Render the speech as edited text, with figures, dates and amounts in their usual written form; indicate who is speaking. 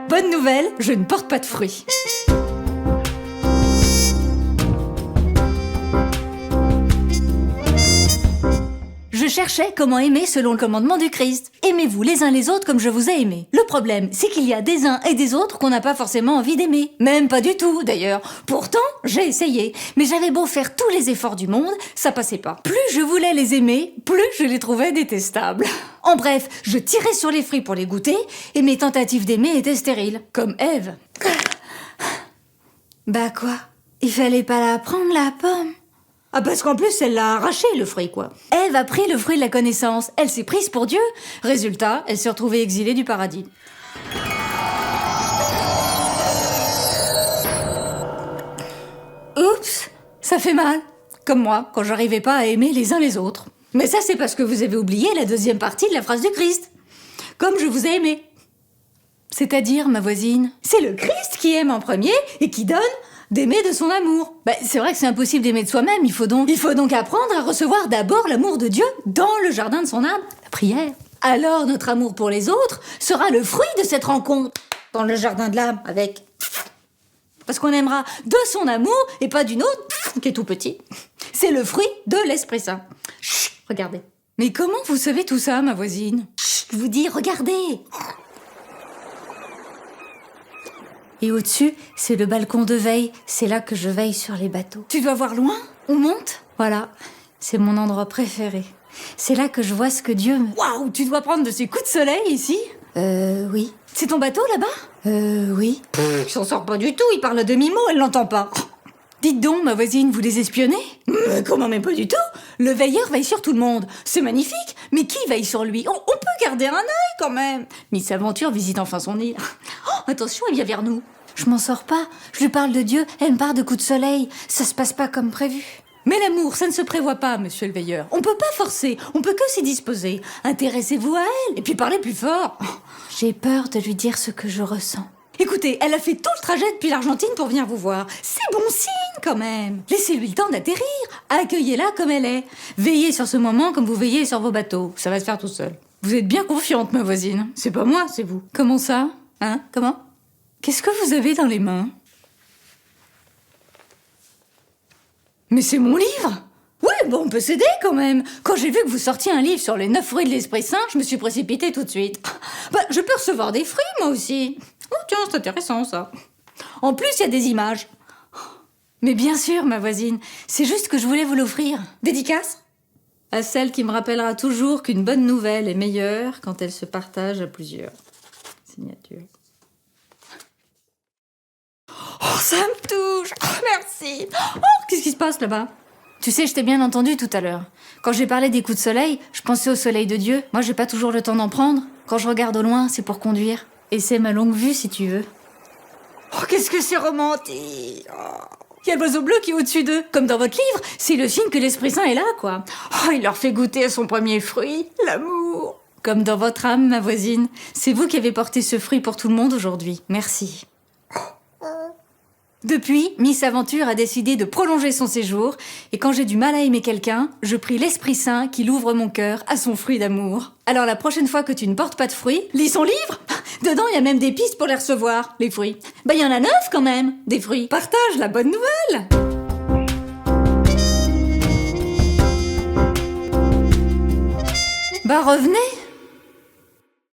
Speaker 1: Bonne nouvelle, je ne porte pas de fruits. Je cherchais comment aimer selon le commandement du Christ. Aimez-vous les uns les autres comme je vous ai aimé. Le problème, c'est qu'il y a des uns et des autres qu'on n'a pas forcément envie d'aimer. Même pas du tout, d'ailleurs. Pourtant, j'ai essayé. Mais j'avais beau faire tous les efforts du monde, ça passait pas. Plus je voulais les aimer, plus je les trouvais détestables. En bref, je tirais sur les fruits pour les goûter, et mes tentatives d'aimer étaient stériles. Comme Ève. Bah quoi? Il fallait pas la prendre, la pomme? Ah, parce qu'en plus, elle l'a arraché, le fruit, quoi. Ève a pris le fruit de la connaissance. Elle s'est prise pour Dieu. Résultat, elle s'est retrouvée exilée du paradis. Oups, ça fait mal. Comme moi, quand j'arrivais pas à aimer les uns les autres. Mais ça, c'est parce que vous avez oublié la deuxième partie de la phrase du Christ. Comme je vous ai aimé. C'est-à-dire, ma voisine, c'est le Christ qui aime en premier et qui donne d'aimer de son amour. C'est vrai que c'est impossible d'aimer de soi-même, il faut donc apprendre à recevoir d'abord l'amour de Dieu dans le jardin de son âme, la prière. Alors notre amour pour les autres sera le fruit de cette rencontre dans le jardin de l'âme avec... Parce qu'on aimera de son amour et pas d'une autre qui est tout petit. C'est le fruit de l'Esprit Saint. Chut, regardez. Mais comment vous savez tout ça, ma voisine? Chut, je vous dis, regardez. Et au-dessus, c'est le balcon de veille. C'est là que je veille sur les bateaux. Tu dois voir loin? On monte? Voilà, c'est mon endroit préféré. C'est là que je vois ce que Dieu me... Waouh, tu dois prendre de ces coups de soleil ici? Oui. C'est ton bateau là-bas? Oui. Il s'en sort pas du tout, il parle à demi-mot, elle l'entend pas. Dites donc, ma voisine, vous les espionnez? Comment, même pas du tout? Le veilleur veille sur tout le monde. C'est magnifique, mais qui veille sur lui? On peut garder un œil quand même. Miss Aventure visite enfin son île. Oh, attention, elle vient vers nous. Je m'en sors pas. Je lui parle de Dieu, elle me parle de coups de soleil. Ça se passe pas comme prévu. Mais l'amour, ça ne se prévoit pas, monsieur le veilleur. On peut pas forcer, on peut que s'y disposer. Intéressez-vous à elle, et puis parlez plus fort. J'ai peur de lui dire ce que je ressens. Écoutez, elle a fait tout le trajet depuis l'Argentine pour venir vous voir. C'est bon signe, quand même. Laissez-lui le temps d'atterrir. Accueillez-la comme elle est. Veillez sur ce moment comme vous veillez sur vos bateaux. Ça va se faire tout seul. Vous êtes bien confiante, ma voisine. C'est pas moi, c'est vous. Comment ça? Hein? Comment? Qu'est-ce que vous avez dans les mains? Mais c'est mon livre! Ouais, bon, on peut s'aider quand même. Quand j'ai vu que vous sortiez un livre sur les 9 fruits de l'Esprit Saint, je me suis précipitée tout de suite. Je peux recevoir des fruits, moi aussi. Oh tiens, c'est intéressant ça. En plus, il y a des images. Mais bien sûr, ma voisine, c'est juste que je voulais vous l'offrir. Dédicace? À celle qui me rappellera toujours qu'une bonne nouvelle est meilleure quand elle se partage à plusieurs. Signature. Oh, ça me touche. Oh, merci. Oh, qu'est-ce qui se passe là-bas? Tu sais, je t'ai bien entendu tout à l'heure. Quand j'ai parlé des coups de soleil, je pensais au soleil de Dieu. Moi, j'ai pas toujours le temps d'en prendre. Quand je regarde au loin, c'est pour conduire. Et c'est ma longue vue, si tu veux. Oh, qu'est-ce que c'est romantique. Il y a l'oiseau bleu qui est au-dessus d'eux. Comme dans votre livre, c'est le signe que l'Esprit Saint est là, quoi. Oh, il leur fait goûter à son premier fruit, l'amour. Comme dans votre âme, ma voisine. C'est vous qui avez porté ce fruit pour tout le monde aujourd'hui. Merci. Depuis, Miss Aventure a décidé de prolonger son séjour, et quand j'ai du mal à aimer quelqu'un, je prie l'Esprit Saint qu'il ouvre mon cœur à son fruit d'amour. Alors la prochaine fois que tu ne portes pas de fruits, lis son livre. Dedans, il y a même des pistes pour les recevoir, les fruits. Il y en a 9 quand même, des fruits. Partage la bonne nouvelle. Revenez.